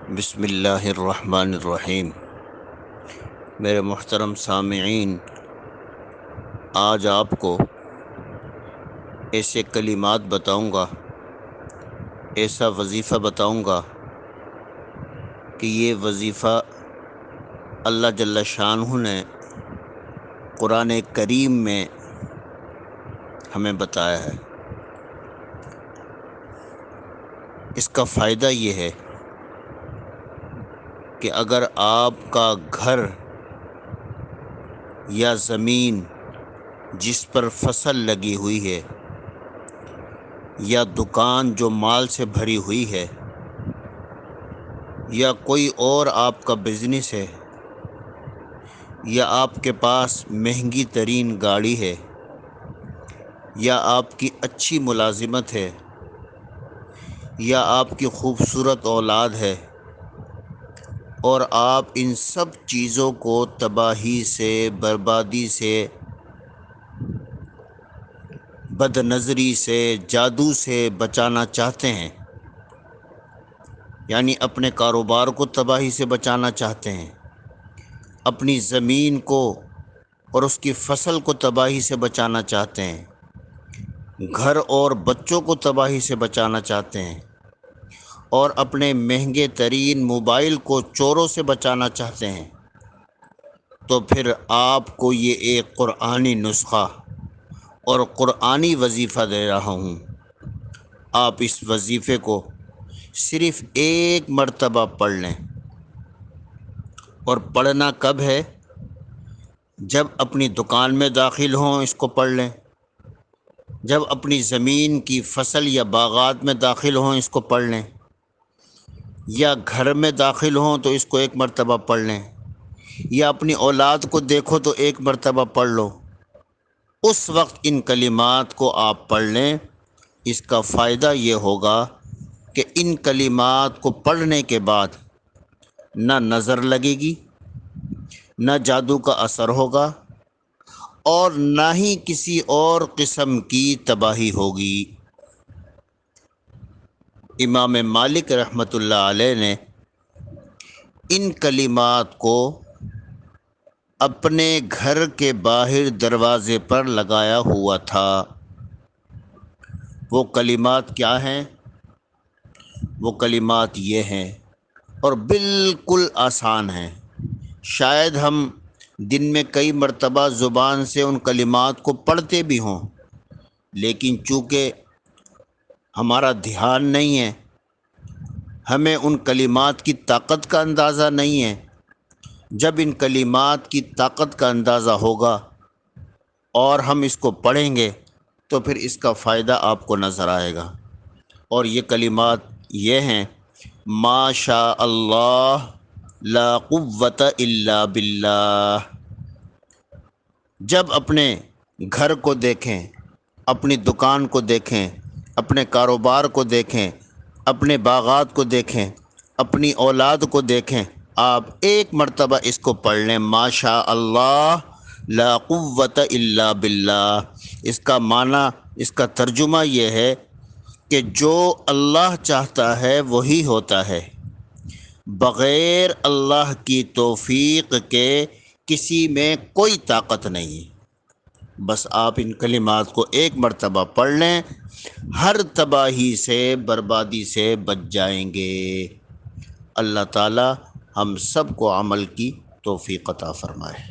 بسم اللہ الرحمن الرحیم۔ میرے محترم سامعین، آج آپ کو ایسے کلمات بتاؤں گا، ایسا وظیفہ بتاؤں گا کہ یہ وظیفہ اللہ جل شانہ نے قرآن کریم میں ہمیں بتایا ہے۔ اس کا فائدہ یہ ہے کہ اگر آپ کا گھر یا زمین جس پر فصل لگی ہوئی ہے یا دکان جو مال سے بھری ہوئی ہے یا کوئی اور آپ کا بزنس ہے یا آپ کے پاس مہنگی ترین گاڑی ہے یا آپ کی اچھی ملازمت ہے یا آپ کی خوبصورت اولاد ہے، اور آپ ان سب چیزوں کو تباہی سے، بربادی سے، بد نظری سے، جادو سے بچانا چاہتے ہیں، یعنی اپنے کاروبار کو تباہی سے بچانا چاہتے ہیں، اپنی زمین کو اور اس کی فصل کو تباہی سے بچانا چاہتے ہیں، گھر اور بچوں کو تباہی سے بچانا چاہتے ہیں، اور اپنے مہنگے ترین موبائل کو چوروں سے بچانا چاہتے ہیں، تو پھر آپ کو یہ ایک قرآنی نسخہ اور قرآنی وظیفہ دے رہا ہوں۔ آپ اس وظیفے کو صرف ایک مرتبہ پڑھ لیں، اور پڑھنا کب ہے؟ جب اپنی دکان میں داخل ہوں اس کو پڑھ لیں، جب اپنی زمین کی فصل یا باغات میں داخل ہوں اس کو پڑھ لیں، یا گھر میں داخل ہوں تو اس کو ایک مرتبہ پڑھ لیں، یا اپنی اولاد کو دیکھو تو ایک مرتبہ پڑھ لو۔ اس وقت ان کلمات کو آپ پڑھ لیں۔ اس کا فائدہ یہ ہوگا کہ ان کلمات کو پڑھنے کے بعد نہ نظر لگے گی، نہ جادو کا اثر ہوگا، اور نہ ہی کسی اور قسم کی تباہی ہوگی۔ امام مالک رحمۃ اللہ علیہ نے ان کلمات کو اپنے گھر کے باہر دروازے پر لگایا ہوا تھا۔ وہ کلمات کیا ہیں؟ وہ کلمات یہ ہیں، اور بالکل آسان ہیں۔ شاید ہم دن میں کئی مرتبہ زبان سے ان کلمات کو پڑھتے بھی ہوں، لیکن چونکہ ہمارا دھیان نہیں ہے، ہمیں ان کلمات کی طاقت کا اندازہ نہیں ہے۔ جب ان کلمات کی طاقت کا اندازہ ہوگا اور ہم اس کو پڑھیں گے تو پھر اس کا فائدہ آپ کو نظر آئے گا۔ اور یہ کلمات یہ ہیں: ما شاء اللہ لا قوت الا باللہ۔ جب اپنے گھر کو دیکھیں، اپنی دکان کو دیکھیں، اپنے کاروبار کو دیکھیں، اپنے باغات کو دیکھیں، اپنی اولاد کو دیکھیں، آپ ایک مرتبہ اس کو پڑھ لیں: ما شاء اللہ لا قوت الا باللہ۔ اس کا معنی، اس کا ترجمہ یہ ہے کہ جو اللہ چاہتا ہے وہی ہوتا ہے، بغیر اللہ کی توفیق کے کسی میں کوئی طاقت نہیں۔ بس آپ ان کلمات کو ایک مرتبہ پڑھ لیں، ہر تباہی سے، بربادی سے بچ جائیں گے۔ اللہ تعالی ہم سب کو عمل کی توفیق عطا فرمائے۔